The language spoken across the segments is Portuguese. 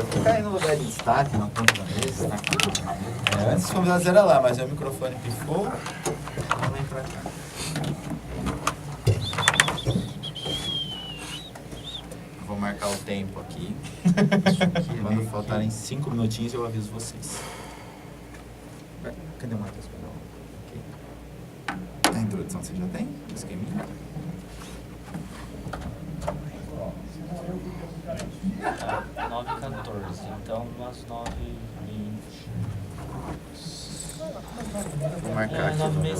Fica aí no lugar de destaque, na ponta da mesa. Antes os convidados eram lá, mas aí o microfone pifou. Vamos vir pra cá. Vou marcar o tempo aqui. Quando faltarem 5 minutinhos eu aviso vocês. Cadê o Matheus? A introdução você já tem? Esqueminha? 9h14, então umas 9h20. Vou marcar aqui no meu...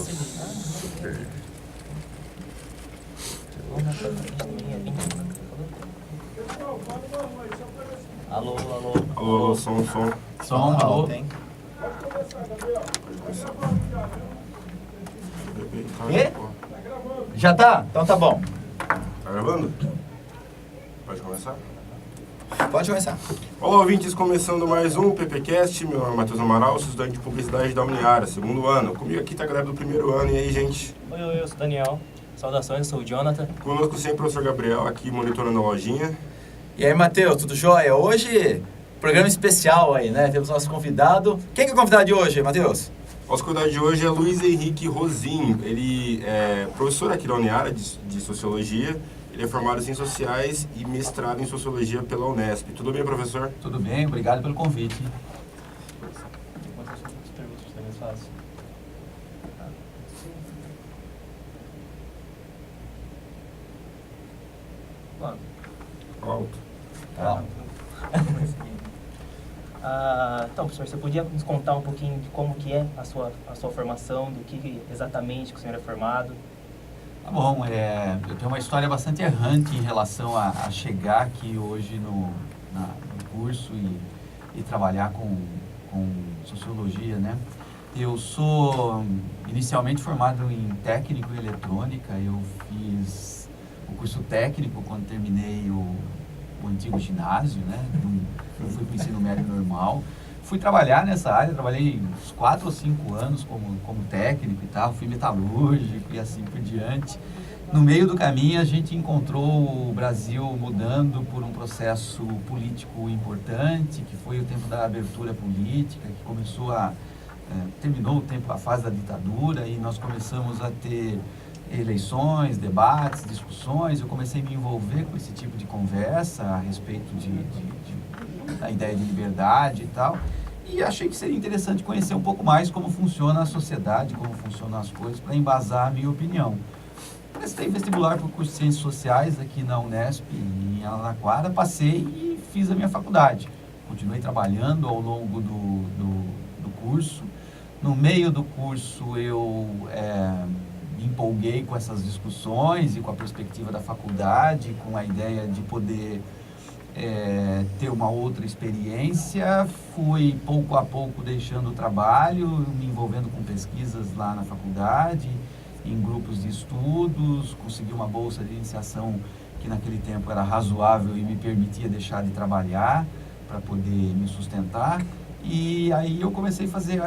Alô, alô. Alô, som. Som, alô. Tem. E? Já tá? Então tá bom. Tá gravando? Pode começar? Pode começar. Olá, ouvintes, começando mais um PPcast. Meu nome é Matheus Amaral, sou estudante de publicidade da Uniara, segundo ano. Comigo aqui tá a galera do primeiro ano. E aí, gente? Oi, eu sou o Daniel. Saudações, eu sou o Jonathan. Conosco sempre o professor Gabriel, aqui monitorando a lojinha. E aí, Matheus, tudo jóia? Hoje, programa especial aí, né? Temos nosso convidado. Quem que é o convidado de hoje, Matheus? Nosso convidado de hoje é Luiz Henrique Rosinho. Ele é professor aqui da Uniara de Sociologia. Ele é formado em Ciências Sociais e mestrado em Sociologia pela Unesp. Tudo bem, professor? Tudo bem, obrigado pelo convite. Quantas perguntas você mais fácil? Alto. Tá. Então, professor, você podia nos contar um pouquinho de como que é a sua formação, do que exatamente que o senhor é formado? Tá bom, eu tenho uma história bastante errante em relação a chegar aqui hoje no curso e trabalhar com sociologia, né? Eu sou inicialmente formado em técnico em eletrônica, eu fiz o curso técnico quando terminei o antigo ginásio, né? Eu fui para o ensino médio normal. Fui trabalhar nessa área, trabalhei uns 4 ou 5 anos como técnico e tal, fui metalúrgico e assim por diante. No meio do caminho a gente encontrou o Brasil mudando por um processo político importante, que foi o tempo da abertura política, que terminou a fase da ditadura e nós começamos a ter eleições, debates, discussões. Eu comecei a me envolver com esse tipo de conversa a respeito da ideia de liberdade e tal, e achei que seria interessante conhecer um pouco mais como funciona a sociedade, como funcionam as coisas, para embasar a minha opinião. Prestei vestibular para o curso de Ciências Sociais aqui na Unesp, em Araraquara, passei e fiz a minha faculdade. Continuei trabalhando ao longo do curso. No meio do curso eu me empolguei com essas discussões e com a perspectiva da faculdade, com a ideia de poder ter uma outra experiência. Fui pouco a pouco deixando o trabalho, me envolvendo com pesquisas lá na faculdade, em grupos de estudos, consegui uma bolsa de iniciação que naquele tempo era razoável e me permitia deixar de trabalhar para poder me sustentar. E aí eu comecei a fazer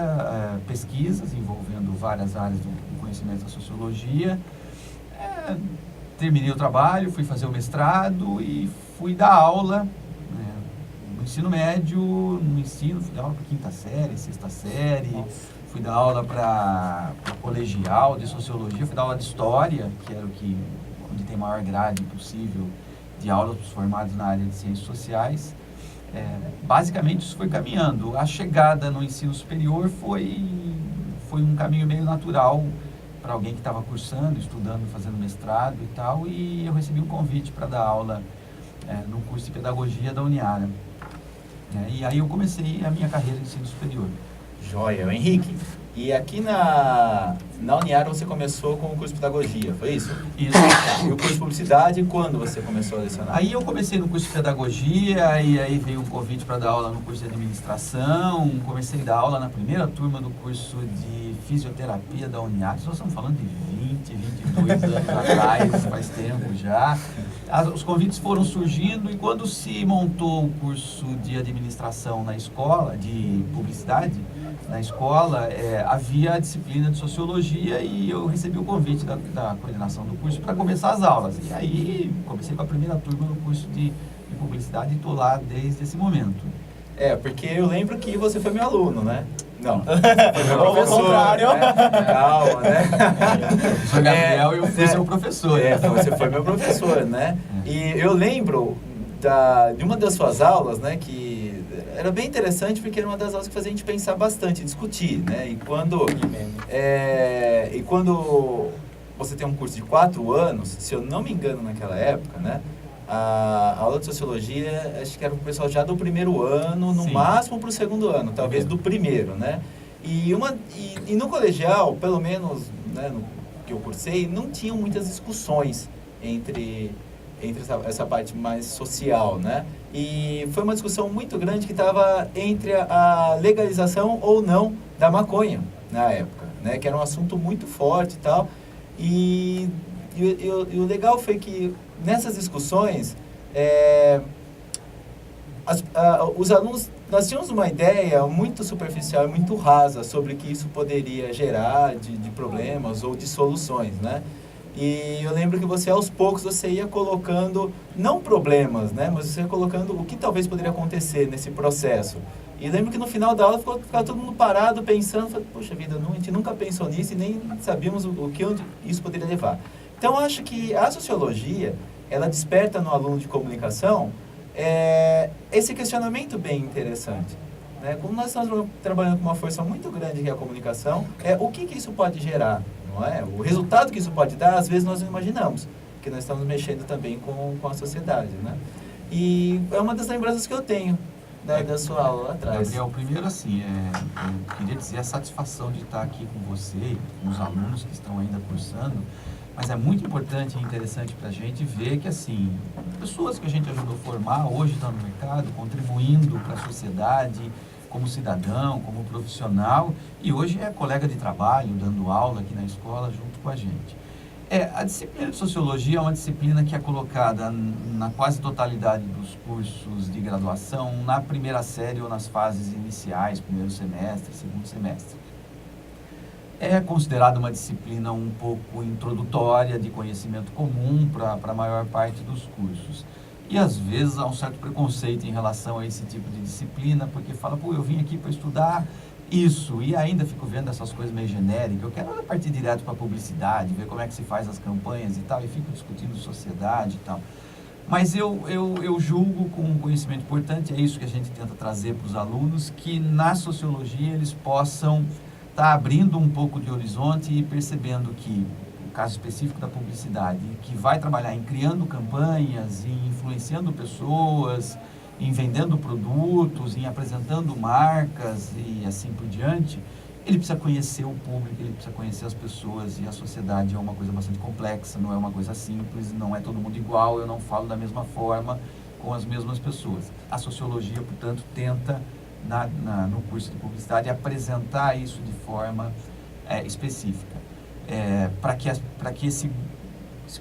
pesquisas envolvendo várias áreas do conhecimento da sociologia. Terminei o trabalho, fui fazer o mestrado e fui dar aula no ensino médio, fui dar aula para 5ª série, 6ª série, fui dar aula para colegial de sociologia, fui dar aula de história, que era onde tem maior grade possível de aulas para os formados na área de ciências sociais. Basicamente isso foi caminhando. A chegada no ensino superior foi um caminho meio natural para alguém que estava cursando, estudando, fazendo mestrado e tal, e eu recebi um convite para dar aula no curso de pedagogia da Uniara. E aí eu comecei a minha carreira de ensino superior. Joia, Henrique. E aqui na Uniara você começou com o curso de pedagogia, foi isso? Isso. E o curso de publicidade, quando você começou a lecionar? Aí eu comecei no curso de pedagogia, e aí veio um convite para dar aula no curso de administração. Comecei a dar aula na primeira turma do curso de fisioterapia da Uniara. Nós estamos falando de 22 anos atrás, faz tempo já. Os convites foram surgindo, e quando se montou o curso de administração na escola, de publicidade, na escola, havia a disciplina de sociologia, e eu recebi o convite da coordenação do curso para começar as aulas. E aí comecei com a primeira turma no curso de publicidade e estou lá desde esse momento. Porque eu lembro que você foi meu aluno, né? Não. Ou ao contrário. Né? Calma, né? O professor Gabriel, eu fui seu professor. Você foi meu professor, né? E eu lembro de uma das suas aulas, né, que era bem interessante porque era uma das aulas que fazia a gente pensar bastante, discutir, né? E quando você tem um curso de 4 anos, se eu não me engano naquela época, né, a aula de sociologia, acho que era o pessoal já do primeiro ano, no Sim. máximo para o segundo ano, talvez do primeiro, né? E no colegial, pelo menos, né, no que eu cursei, não tinham muitas discussões entre essa parte mais social, né? E foi uma discussão muito grande que estava entre a legalização ou não da maconha na época, né? Que era um assunto muito forte e tal. E o legal foi que nessas discussões, os alunos, nós tínhamos uma ideia muito superficial e muito rasa sobre o que isso poderia gerar de problemas ou de soluções, né? E eu lembro que você, aos poucos, você ia colocando, não problemas, né? Mas você ia colocando o que talvez poderia acontecer nesse processo. E lembro que no final da aula ficava todo mundo parado, pensando, falei, poxa vida, a gente nunca pensou nisso e nem sabíamos onde isso poderia levar. Então, acho que a sociologia, ela desperta no aluno de comunicação esse questionamento bem interessante. Né? Como nós estamos trabalhando com uma força muito grande que é a comunicação, o que isso pode gerar? Não é? O resultado que isso pode dar, às vezes nós não imaginamos, porque nós estamos mexendo também com a sociedade. Né? E é uma das lembranças que eu tenho da sua aula lá atrás. Gabriel, primeiro assim, eu queria dizer a satisfação de estar aqui com você e com os alunos que estão ainda cursando, mas é muito importante e interessante para a gente ver que, assim, pessoas que a gente ajudou a formar hoje estão no mercado, contribuindo para a sociedade, como cidadão, como profissional, e hoje é colega de trabalho, dando aula aqui na escola junto com a gente. A disciplina de sociologia é uma disciplina que é colocada na quase totalidade dos cursos de graduação na primeira série ou nas fases iniciais, primeiro semestre, segundo semestre. É considerada uma disciplina um pouco introdutória, de conhecimento comum para a maior parte dos cursos. E às vezes há um certo preconceito em relação a esse tipo de disciplina, porque fala, eu vim aqui para estudar isso, e ainda fico vendo essas coisas meio genéricas, eu quero partir direto para a publicidade, ver como é que se faz as campanhas e tal, e fico discutindo sociedade e tal. Mas eu julgo com um conhecimento importante, é isso que a gente tenta trazer para os alunos, que na sociologia eles possam estar abrindo um pouco de horizonte e percebendo que, no caso específico da publicidade, que vai trabalhar em criando campanhas, em influenciando pessoas, em vendendo produtos, em apresentando marcas e assim por diante, ele precisa conhecer o público, ele precisa conhecer as pessoas, e a sociedade é uma coisa bastante complexa, não é uma coisa simples, não é todo mundo igual, eu não falo da mesma forma com as mesmas pessoas. A sociologia, portanto, tenta, no curso de publicidade, apresentar isso de forma específica, para que esse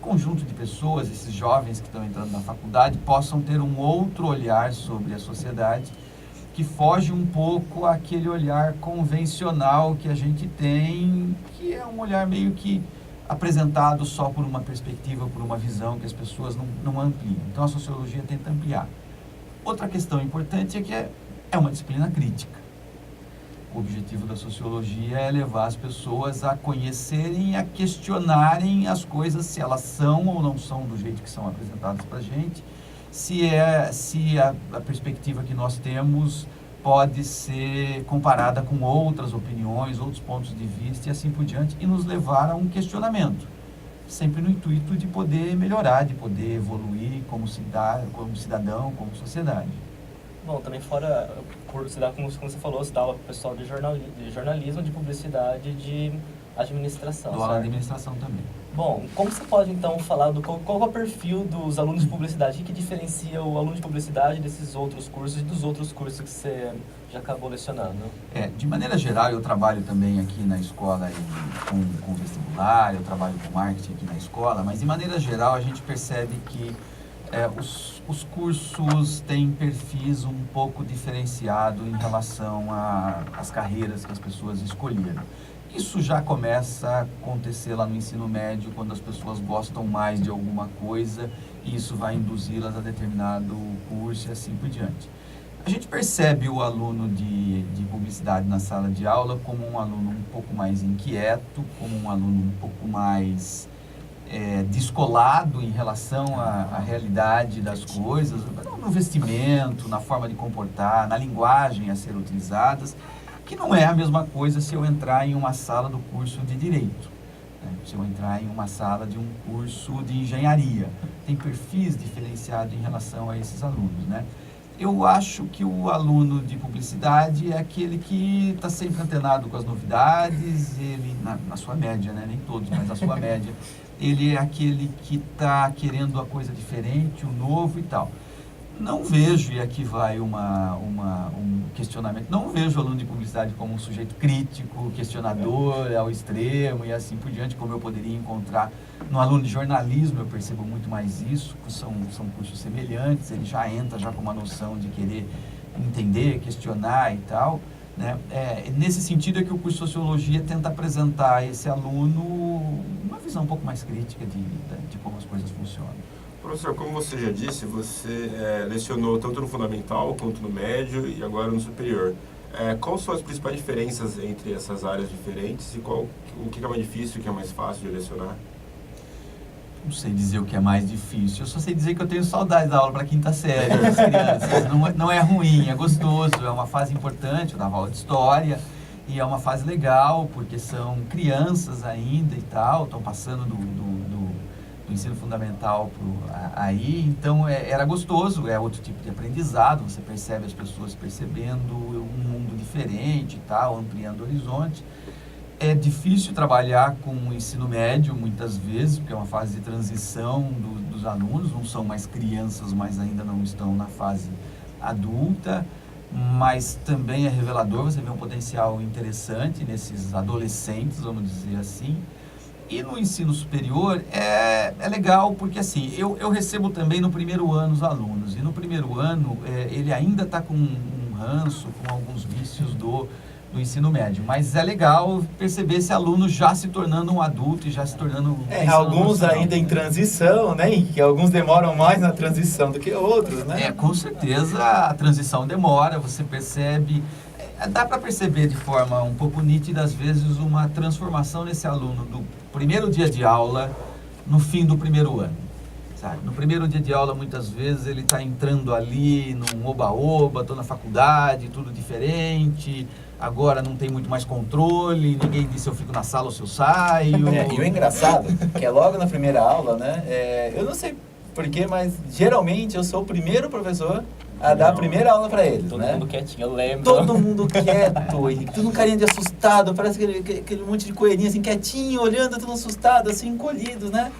conjunto de pessoas, esses jovens que estão entrando na faculdade, possam ter um outro olhar sobre a sociedade, que foge um pouco àquele olhar convencional que a gente tem, que é um olhar meio que apresentado só por uma perspectiva, por uma visão que as pessoas não ampliam. Então a sociologia tenta ampliar. Outra questão importante é que é uma disciplina crítica. O objetivo da sociologia é levar as pessoas a conhecerem e a questionarem as coisas, se elas são ou não são do jeito que são apresentadas para a gente, se a perspectiva que nós temos pode ser comparada com outras opiniões, outros pontos de vista e assim por diante, e nos levar a um questionamento, sempre no intuito de poder melhorar, de poder evoluir como cidadão, como sociedade. Bom, também fora, como você falou, você dá aula para o pessoal de jornalismo, de publicidade e de administração. Dou aula de administração também. Bom, como você pode então falar qual é o perfil dos alunos de publicidade? O que diferencia o aluno de publicidade desses outros cursos e dos outros cursos que você já acabou lecionando? De maneira geral, eu trabalho também aqui na escola com vestibular, eu trabalho com marketing aqui na escola, mas de maneira geral a gente percebe que os cursos têm perfis um pouco diferenciado em relação às carreiras que as pessoas escolheram. Isso já começa a acontecer lá no ensino médio, quando as pessoas gostam mais de alguma coisa e isso vai induzi-las a determinado curso e assim por diante. A gente percebe o aluno de publicidade na sala de aula como um aluno um pouco mais inquieto, como um aluno um pouco mais descolado em relação à realidade das coisas, no vestimento, na forma de comportar, na linguagem a ser utilizadas, que não é a mesma coisa se eu entrar em uma sala do curso de Direito, né? Se eu entrar em uma sala de um curso de Engenharia. Tem perfis diferenciados em relação a esses alunos, né? Eu acho que o aluno de publicidade é aquele que está sempre antenado com as novidades, ele, na sua média, né? Nem todos, mas na sua média, ele é aquele que está querendo a coisa diferente, o novo e tal. Não vejo, e aqui vai um questionamento, não vejo o aluno de publicidade como um sujeito crítico, questionador ao extremo e assim por diante, como eu poderia encontrar no aluno de jornalismo. Eu percebo muito mais isso, são cursos semelhantes, ele já entra já com uma noção de querer entender, questionar e tal, né? Nesse sentido é que o curso de Sociologia tenta apresentar a esse aluno uma visão um pouco mais crítica de como as coisas funcionam. Professor, como você já disse, você lecionou tanto no fundamental quanto no médio e agora no superior. Quais são as principais diferenças entre essas áreas diferentes e o que é mais difícil e o que é mais fácil de lecionar? Não sei dizer o que é mais difícil, eu só sei dizer que eu tenho saudade da aula para quinta série, das crianças. Não é ruim, é gostoso, é uma fase importante. Eu dava aula de história e é uma fase legal, porque são crianças ainda e tal, estão passando do ensino fundamental aí, então era gostoso, é outro tipo de aprendizado, você percebe as pessoas percebendo um mundo diferente e tal, ampliando o horizonte. É difícil trabalhar com o ensino médio, muitas vezes, porque é uma fase de transição dos alunos, não são mais crianças, mas ainda não estão na fase adulta, mas também é revelador, você vê um potencial interessante nesses adolescentes, vamos dizer assim. E no ensino superior é legal porque assim, eu recebo também no primeiro ano os alunos, e no primeiro ano ele ainda está com um ranço, com alguns vícios do ensino médio, mas é legal perceber esse aluno já se tornando um adulto e já se tornando alguns ainda em transição, né? Que alguns demoram mais na transição do que outros, né? Com certeza a transição demora, você percebe. Dá para perceber de forma um pouco nítida, às vezes, uma transformação nesse aluno do primeiro dia de aula no fim do primeiro ano, sabe? No primeiro dia de aula, muitas vezes, ele está entrando ali num oba-oba, estou na faculdade, tudo diferente, agora não tem muito mais controle, ninguém diz se eu fico na sala ou se eu saio. E o engraçado, que é logo na primeira aula, né? Eu não sei porquê, mas geralmente eu sou o primeiro professor a dar a primeira aula para eles, todo né? Todo mundo quietinho, eu lembro. Todo mundo quieto, Henrique, tudo um carinha de assustado, parece aquele monte de coelhinho assim, quietinho, olhando, tudo assustado, assim, encolhidos, né?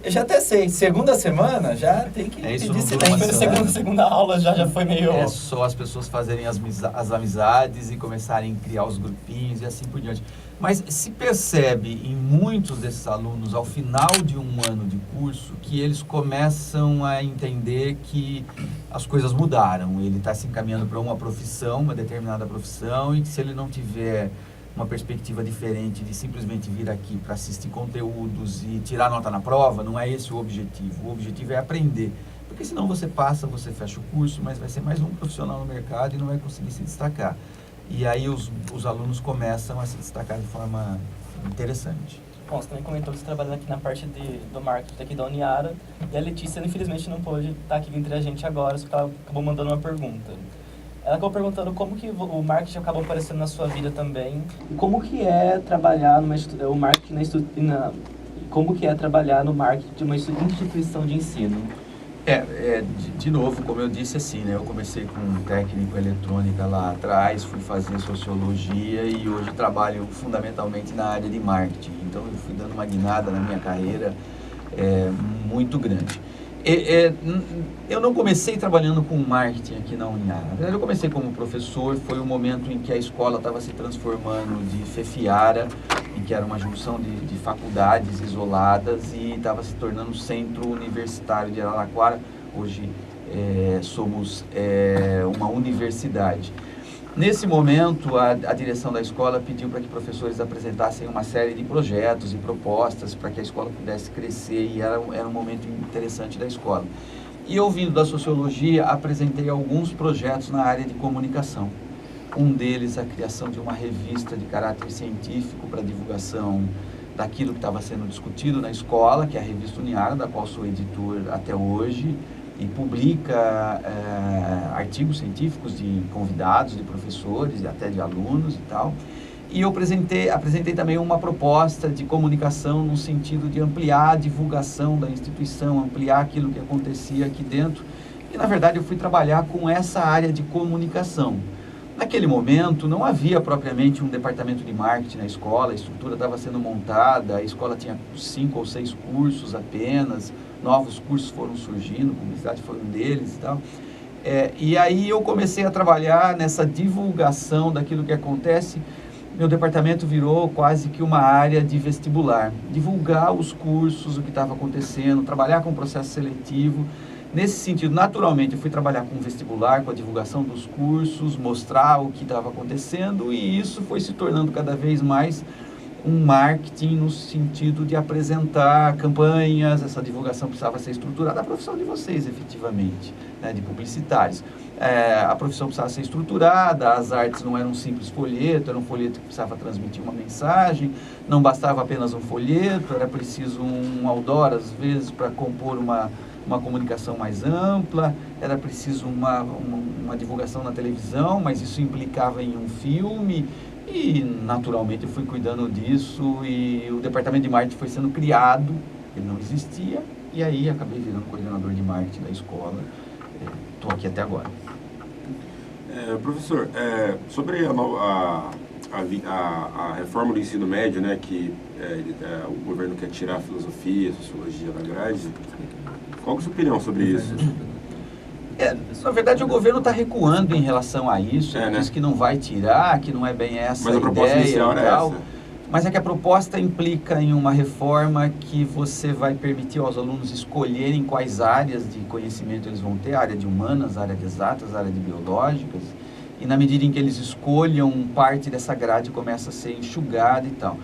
Eu já até sei, segunda semana já tem que isso pedir não silêncio. Segunda aula já foi meio... É só as pessoas fazerem as amizades e começarem a criar os grupinhos e assim por diante. Mas se percebe em muitos desses alunos, ao final de um ano de curso, que eles começam a entender que as coisas mudaram. Ele está se encaminhando para uma profissão, uma determinada profissão, e que se ele não tiver uma perspectiva diferente de simplesmente vir aqui para assistir conteúdos e tirar nota na prova, não é esse o objetivo. O objetivo é aprender. Porque senão você passa, você fecha o curso, mas vai ser mais um profissional no mercado e não vai conseguir se destacar. E aí os alunos começam a se destacar de forma interessante. Bom, você também comentou que você trabalha aqui na parte do marketing aqui da Uniara, e a Letícia, infelizmente, não pôde estar aqui entre a gente agora, só que ela acabou mandando uma pergunta. Ela acabou perguntando como que o marketing acabou aparecendo na sua vida também, e como que é trabalhar o marketing como que é trabalhar no marketing de uma instituição de ensino. De novo, como eu disse assim, né, eu comecei com técnico eletrônica lá atrás, fui fazer sociologia e hoje trabalho fundamentalmente na área de marketing. Então eu fui dando uma guinada na minha carreira muito grande. Eu não comecei trabalhando com marketing aqui na Uniara. Na verdade, eu comecei como professor, foi o momento em que a escola estava se transformando de FEFIARA, em que era uma junção de faculdades isoladas, e estava se tornando o centro universitário de Araraquara. Hoje somos uma universidade. Nesse momento, a direção da escola pediu para que professores apresentassem uma série de projetos e propostas para que a escola pudesse crescer, e era um momento interessante da escola. E eu, vindo da sociologia, apresentei alguns projetos na área de comunicação. Um deles, a criação de uma revista de caráter científico para divulgação daquilo que estava sendo discutido na escola, que é a revista Uniara, da qual sou editor até hoje, e publica artigos científicos de convidados, de professores e até de alunos e tal. E eu apresentei também uma proposta de comunicação no sentido de ampliar a divulgação da instituição, ampliar aquilo que acontecia aqui dentro. E, na verdade, eu fui trabalhar com essa área de comunicação. Naquele momento, não havia propriamente um departamento de marketing na escola, a estrutura estava sendo montada, a escola tinha 5 ou 6 cursos apenas, novos cursos foram surgindo, publicidade foi um deles e tal. E aí eu comecei a trabalhar nessa divulgação daquilo que acontece. Meu departamento virou quase que uma área de vestibular, divulgar os cursos, o que estava acontecendo, trabalhar com o processo seletivo. Nesse sentido, naturalmente, eu fui trabalhar com o vestibular, com a divulgação dos cursos, mostrar o que estava acontecendo, e isso foi se tornando cada vez mais um marketing no sentido de apresentar campanhas. Essa divulgação precisava ser estruturada, a profissão de vocês, efetivamente, né, de publicitários. A profissão precisava ser estruturada, as artes não eram um simples folheto, era um folheto que precisava transmitir uma mensagem, não bastava apenas um folheto, era preciso um outdoor, às vezes, para compor uma comunicação mais ampla, era preciso uma divulgação na televisão, mas isso implicava em um filme, e naturalmente eu fui cuidando disso, e o departamento de marketing foi sendo criado, ele não existia, e aí acabei virando coordenador de marketing da escola, estou aqui até agora. Professor, sobre a reforma do ensino médio, né, que o governo quer tirar a filosofia, a sociologia da grade, qual é a sua opinião sobre isso? Na verdade, o governo está recuando em relação a isso, ele diz que não vai tirar, que não é bem essa Mas a proposta inicial era essa. Mas é que a proposta implica em uma reforma que você vai permitir aos alunos escolherem quais áreas de conhecimento eles vão ter, a área de humanas, a área de exatas, a área de biológicas, e na medida em que eles escolham, parte dessa grade começa a ser enxugada e tal.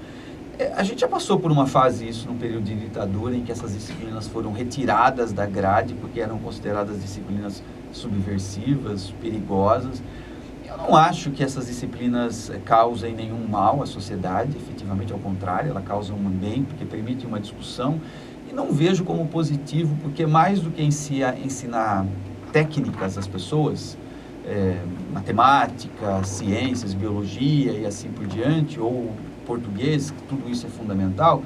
A gente já passou por uma fase isso num período de ditadura, em que essas disciplinas foram retiradas da grade porque eram consideradas disciplinas subversivas, perigosas. Eu não acho que essas disciplinas causem nenhum mal à sociedade, efetivamente ao contrário, elas causam um bem, porque permitem uma discussão, e não vejo como positivo, porque mais do que ensinar técnicas às pessoas, matemática, ciências, biologia e assim por diante, ou português, que tudo isso é fundamental,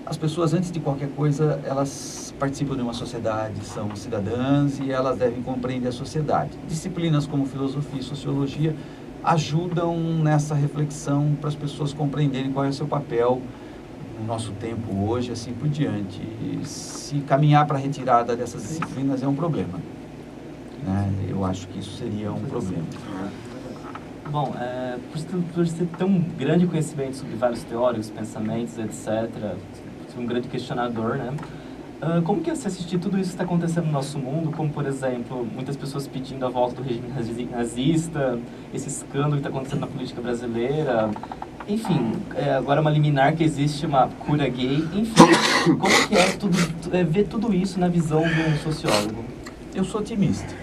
as pessoas, antes de qualquer coisa, elas participam de uma sociedade, são cidadãs e elas devem compreender a sociedade. Disciplinas como filosofia e sociologia ajudam nessa reflexão para as pessoas compreenderem qual é o seu papel no nosso tempo hoje, assim por diante. E se caminhar para a retirada dessas disciplinas é um problema, né? Eu acho que isso seria um problema. Bom, por ser tão grande conhecimento sobre vários teóricos, pensamentos, etc., ser um grande questionador, né? Como que você assistir tudo isso que está acontecendo no nosso mundo, como, por exemplo, muitas pessoas pedindo a volta do regime nazista, esse escândalo que está acontecendo na política brasileira, enfim, agora uma liminar que existe uma cura gay, enfim, como que ver tudo isso na visão de um sociólogo? Eu sou otimista.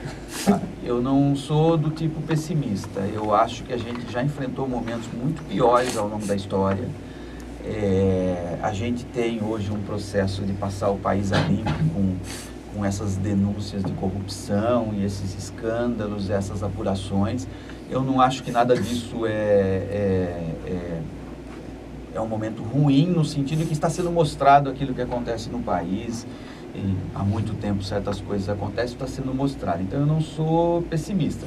Eu não sou do tipo pessimista. Eu acho que a gente já enfrentou momentos muito piores ao longo da história. A gente tem hoje um processo de passar o país a limpo com essas denúncias de corrupção e esses escândalos, essas apurações. Eu não acho que nada disso é um momento ruim, no sentido que está sendo mostrado aquilo que acontece no país. E há muito tempo certas coisas acontecem, está sendo mostrado. Então eu não sou pessimista.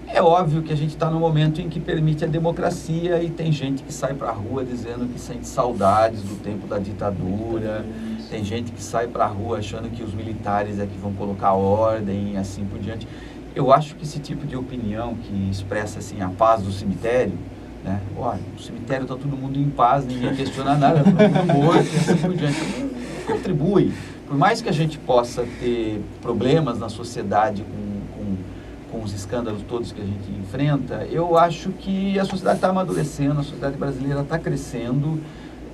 É óbvio que a gente está num momento em que permite a democracia e tem gente que sai para a rua dizendo que sente saudades do tempo da ditadura, tem gente que sai para a rua achando que os militares é que vão colocar ordem e assim por diante. Eu acho que esse tipo de opinião que expressa assim a paz do cemitério, né? Olha, no cemitério está todo mundo em paz, ninguém questiona nada, todo mundo morto e assim por diante. Não contribui. Por mais que a gente possa ter problemas na sociedade com com os escândalos todos que a gente enfrenta, eu acho que a sociedade está amadurecendo, a sociedade brasileira está crescendo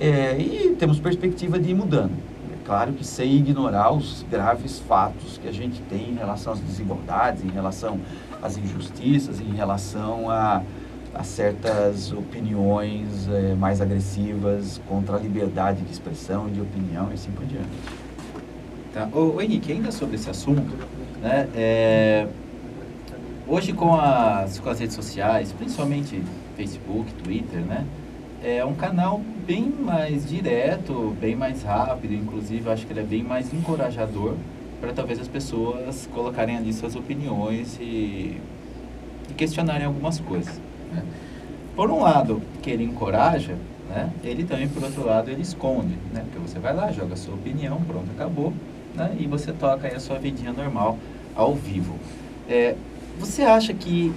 e temos perspectiva de ir mudando. É claro que sem ignorar os graves fatos que a gente tem em relação às desigualdades, em relação às injustiças, em relação a certas opiniões mais agressivas contra a liberdade de expressão, de opinião e assim por diante. Tá. Ô Henrique, ainda sobre esse assunto, né, hoje com as redes sociais, principalmente Facebook, Twitter, né, é um canal bem mais direto, bem mais rápido, inclusive acho que ele é bem mais encorajador para talvez as pessoas colocarem ali suas opiniões e questionarem algumas coisas, né? Por um lado, que ele encoraja, né, ele também, por outro lado, ele esconde, né, porque você vai lá, joga a sua opinião, pronto, acabou, né, e você toca aí a sua vidinha normal ao vivo. Você acha que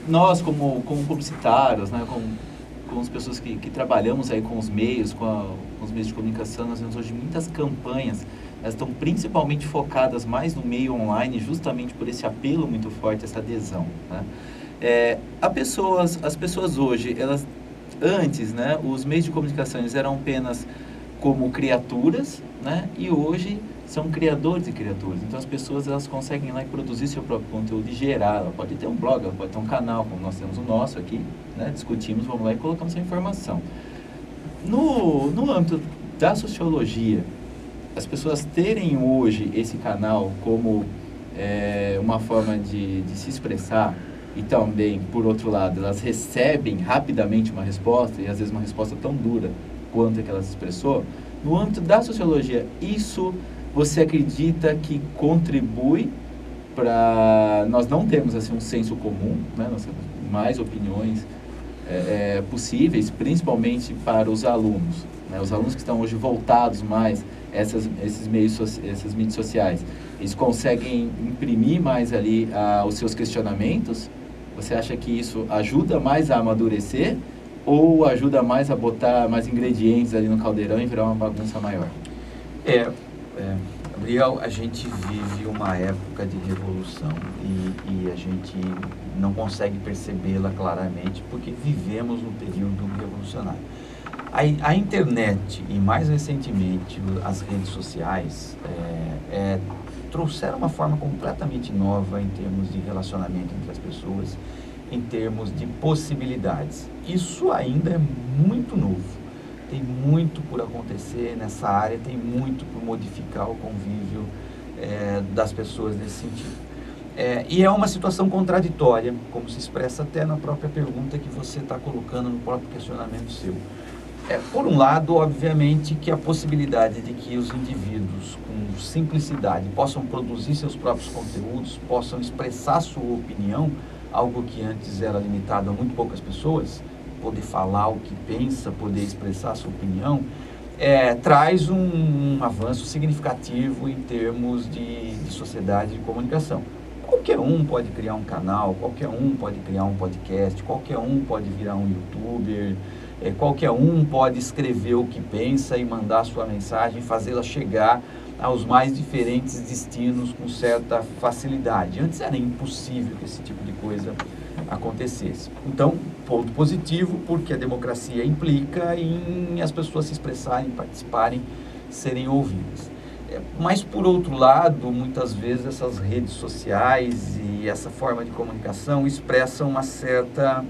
nós, como publicitários, né, com as pessoas que trabalhamos aí com os meios, com os meios de comunicação, nós vemos hoje muitas campanhas, elas estão principalmente focadas mais no meio online, justamente por esse apelo muito forte, essa adesão, né? As pessoas hoje, elas, antes, né, os meios de comunicação eles eram apenas como criaturas, né, e hoje são criadores e criaturas. Então as pessoas elas conseguem ir lá e produzir seu próprio conteúdo e gerar. Ela pode ter um blog, ela pode ter um canal, como nós temos o nosso aqui, né, discutimos, vamos lá e colocamos essa informação. No âmbito da sociologia, as pessoas terem hoje esse canal como uma forma de se expressar, e também, por outro lado, elas recebem rapidamente uma resposta, e às vezes uma resposta tão dura quanto a que ela se expressou, no âmbito da sociologia, isso você acredita que contribui para nós não termos assim, um senso comum, né? Nós temos mais opiniões possíveis, principalmente para os alunos, né? Os alunos que estão hoje voltados mais a essas mídias sociais, eles conseguem imprimir mais ali os seus questionamentos? Você acha que isso ajuda mais a amadurecer ou ajuda mais a botar mais ingredientes ali no caldeirão e virar uma bagunça maior? Gabriel, a gente vive uma época de revolução e a gente não consegue percebê-la claramente porque vivemos um período revolucionário. A internet e, mais recentemente, as redes sociais trouxeram uma forma completamente nova em termos de relacionamento entre as pessoas, em termos de possibilidades. Isso ainda é muito novo. Tem muito por acontecer nessa área, tem muito por modificar o convívio das pessoas nesse sentido. E é uma situação contraditória, como se expressa até na própria pergunta que você está colocando no próprio questionamento seu. Por um lado, obviamente, que a possibilidade de que os indivíduos, com simplicidade, possam produzir seus próprios conteúdos, possam expressar sua opinião, algo que antes era limitado a muito poucas pessoas, poder falar o que pensa, poder expressar sua opinião, traz um avanço significativo em termos de sociedade e comunicação. Qualquer um pode criar um canal, qualquer um pode criar um podcast, qualquer um pode virar um youtuber, qualquer um pode escrever o que pensa e mandar sua mensagem, fazê-la chegar aos mais diferentes destinos com certa facilidade. Antes era impossível que esse tipo de coisa acontecesse. Então, ponto positivo, porque a democracia implica em as pessoas se expressarem, participarem, serem ouvidas. Mas, por outro lado, muitas vezes essas redes sociais e essa forma de comunicação expressam uma certa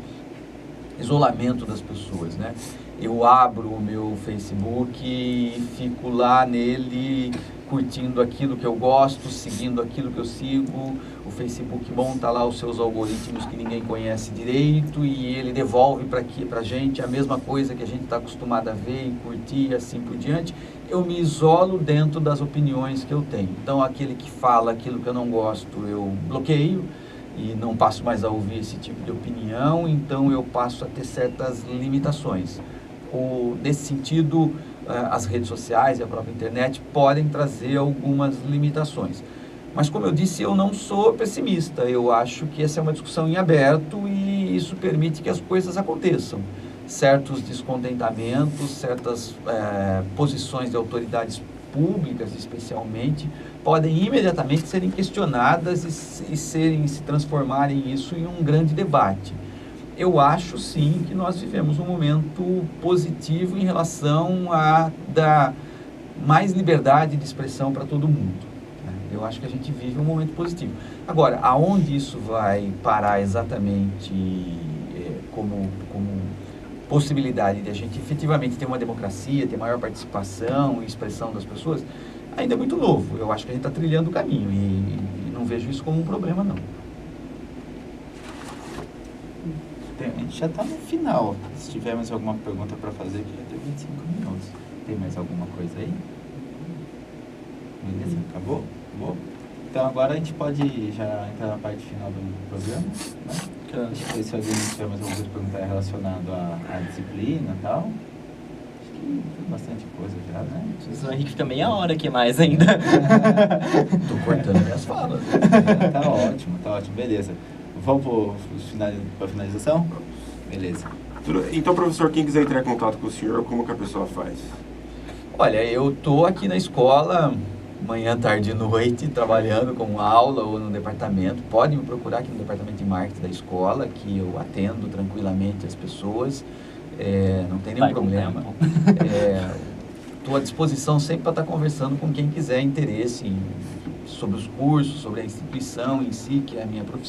isolamento das pessoas, né? Eu abro o meu Facebook e fico lá nele curtindo aquilo que eu gosto, seguindo aquilo que eu sigo. O Facebook monta lá os seus algoritmos que ninguém conhece direito e ele devolve para a gente a mesma coisa que a gente está acostumado a ver e curtir e assim por diante. Eu me isolo dentro das opiniões que eu tenho. Então, aquele que fala aquilo que eu não gosto, eu bloqueio e não passo mais a ouvir esse tipo de opinião, então eu passo a ter certas limitações. Nesse sentido, as redes sociais e a própria internet podem trazer algumas limitações. Mas, como eu disse, eu não sou pessimista. Eu acho que essa é uma discussão em aberto e isso permite que as coisas aconteçam. Certos descontentamentos, certas posições de autoridades públicas, especialmente, podem imediatamente serem questionadas se transformarem isso em um grande debate. Eu acho, sim, que nós vivemos um momento positivo em relação a dar mais liberdade de expressão para todo mundo. Eu acho que a gente vive um momento positivo. Agora, aonde isso vai parar exatamente como possibilidade de a gente efetivamente ter uma democracia, ter maior participação e expressão das pessoas, ainda é muito novo. Eu acho que a gente está trilhando o caminho e não vejo isso como um problema, não. A gente já está no final. Se tivermos alguma pergunta para fazer, que já tem 25 minutos. Tem mais alguma coisa aí? Beleza? Acabou? Acabou? Então agora a gente pode já entrar na parte final do programa, né? Deixa eu ver se alguém tiver mais alguma coisa para perguntar relacionado à disciplina e tal. Acho que tem bastante coisa já, né? O Henrique fica meia hora aqui mais ainda. Estou cortando minhas falas. Tá ótimo, beleza. Vamos para a finalização? Beleza. Então, professor, quem quiser entrar em contato com o senhor, como que a pessoa faz? Olha, eu estou aqui na escola, manhã, tarde e noite, trabalhando com aula ou no departamento. Pode me procurar aqui no departamento de marketing da escola, que eu atendo tranquilamente as pessoas. Não tem nenhum problema. Estou à disposição sempre para estar conversando com quem quiser interesse sobre os cursos, sobre a instituição em si, que é a minha profissão.